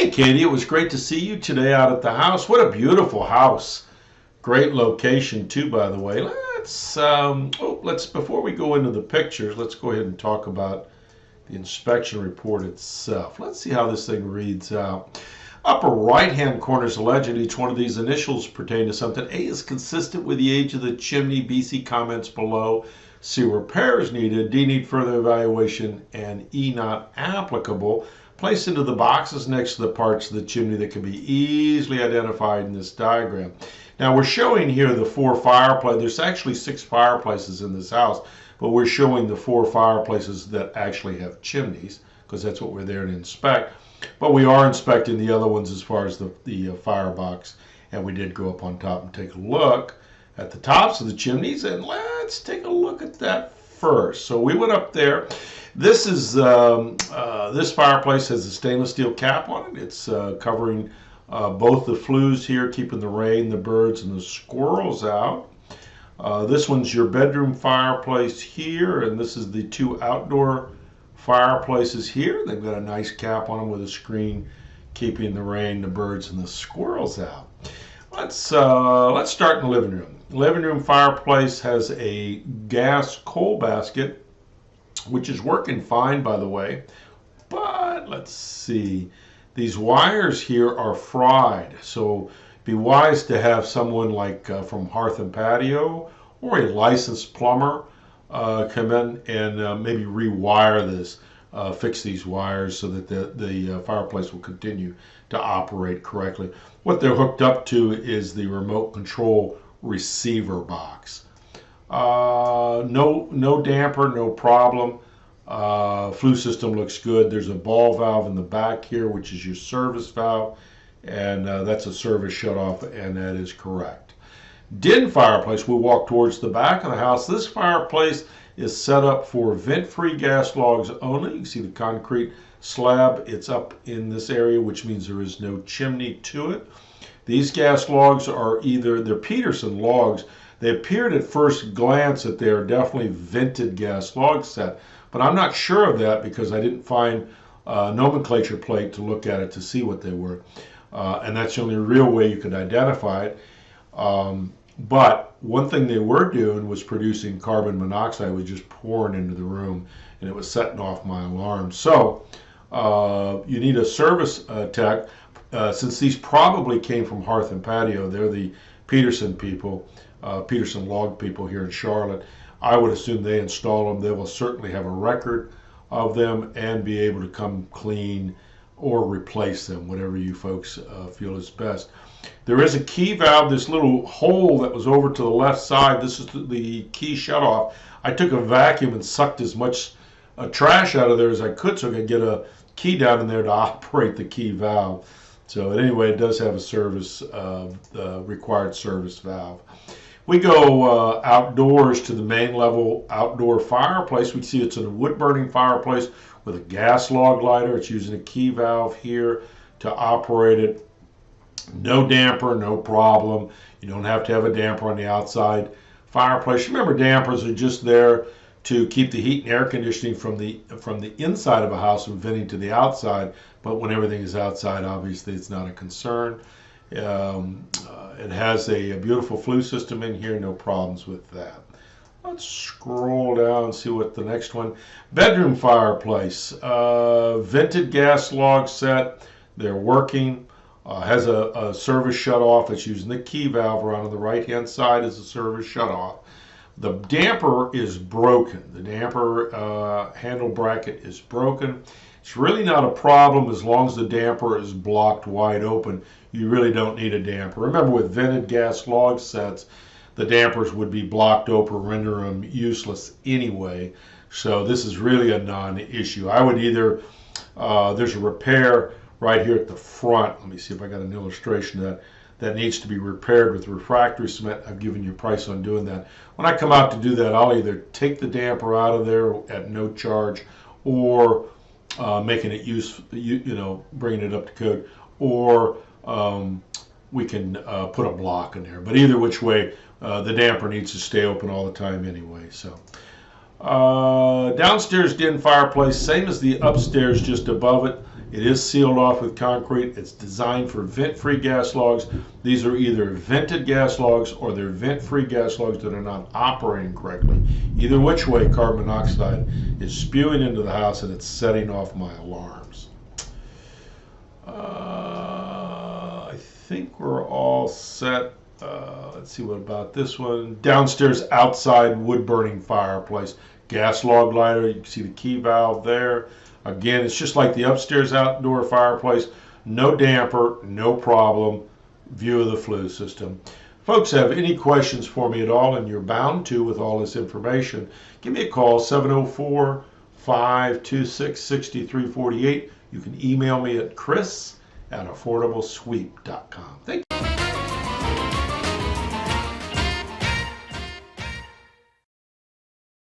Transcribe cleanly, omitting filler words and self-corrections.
Hey, Katie, it was great to see you today out at the house. What a beautiful house. Great location, too, by the way. Let's before we go into the pictures, let's go ahead and talk about the inspection report itself. Let's see how this thing reads out. Upper right-hand corner is alleged each one of these initials pertain to something. A is consistent with the age of the chimney. BC comments below. C, repairs needed. D, need further evaluation. And E, not applicable. Placed into the boxes next to the parts of the chimney that can be easily identified in this diagram. Now we're showing here the four fireplaces. There's actually 6 fireplaces in this house, but we're showing the 4 fireplaces that actually have chimneys because that's what we're there to inspect. But we are inspecting the other ones as far as the firebox, and we did go up on top and take a look at the tops of the chimneys, and let's take a look at that first. So we went up there. This is this fireplace has a stainless steel cap on it. It's covering both the flues here, keeping the rain, the birds, and the squirrels out. This one's your bedroom fireplace here, and this is the 2 outdoor fireplaces here. They've got a nice cap on them with a screen keeping the rain, the birds, and the squirrels out. Let's start in the living room. The living room fireplace has a gas coal basket, which is working fine, by the way. But let's see. These wires here are fried, so be wise to have someone like from Hearth and Patio or a licensed plumber come in and maybe rewire this, fix these wires so that the fireplace will continue to operate correctly. What they're hooked up to is the remote control receiver box. No damper, no problem. Flue system looks good. There's a ball valve in the back here, which is your service valve, and that's a service shutoff, and that is correct. Den fireplace, we walk towards the back of the house. This fireplace is set up for vent-free gas logs only. You can see the concrete slab. It's up in this area, which means there is no chimney to it. These gas logs are they're Peterson logs. They appeared at first glance that they are definitely vented gas log set, but I'm not sure of that because I didn't find a nomenclature plate to look at it to see what they were. And that's the only real way you could identify it. But one thing they were doing was producing carbon monoxide. It was just pouring into the room, and it was setting off my alarm. So you need a service tech. Since these probably came from Hearth and Patio, they're the Peterson people, Peterson log people here in Charlotte. I would assume they install them. They will certainly have a record of them and be able to come clean or replace them, whatever you folks feel is best. There is a key valve, this little hole that was over to the left side. This is the key shutoff. I took a vacuum and sucked as much trash out of there as I could so I could get a key down in there to operate the key valve. So anyway, it does have a service, required service valve. We go outdoors to the main level outdoor fireplace. We see it's a wood-burning fireplace with a gas log lighter. It's using a key valve here to operate it. No damper, no problem. You don't have to have a damper on the outside fireplace. Remember, dampers are just there to keep the heat and air conditioning from the inside of a house from venting to the outside. But when everything is outside, obviously it's not a concern. It has a beautiful flue system in here, no problems with that. Let's scroll down and see what the next one. Bedroom fireplace, vented gas log set. They're working. Has a service shutoff. It's using the key valve around on the right-hand side as a service shutoff. The damper is broken. The damper handle bracket is broken. It's really not a problem as long as the damper is blocked wide open. You really don't need a damper. Remember, with vented gas log sets, the dampers would be blocked open, rendering them useless anyway. So this is really a non-issue. I would either, there's a repair right here at the front. Let me see if I got an illustration of that needs to be repaired with refractory cement. I've given you a price on doing that. When I come out to do that, I'll either take the damper out of there at no charge or making it bringing it up to code, or we can put a block in there. But either which way, the damper needs to stay open all the time anyway. So downstairs den fireplace, same as the upstairs just above it. It is sealed off with concrete. It's designed for vent-free gas logs. These are either vented gas logs or they're vent-free gas logs that are not operating correctly. Either which way, carbon monoxide is spewing into the house and it's setting off my alarms. I think we're all set. Let's see, what about this one? Downstairs outside wood burning fireplace. Gas log lighter. You can see the key valve there. Again, it's just like the upstairs outdoor fireplace. No damper, no problem. View of the flue system. Folks, have any questions for me at all, and you're bound to with all this information, give me a call, 704-526-6348. You can email me at chris@affordablesweep.com. Thank you.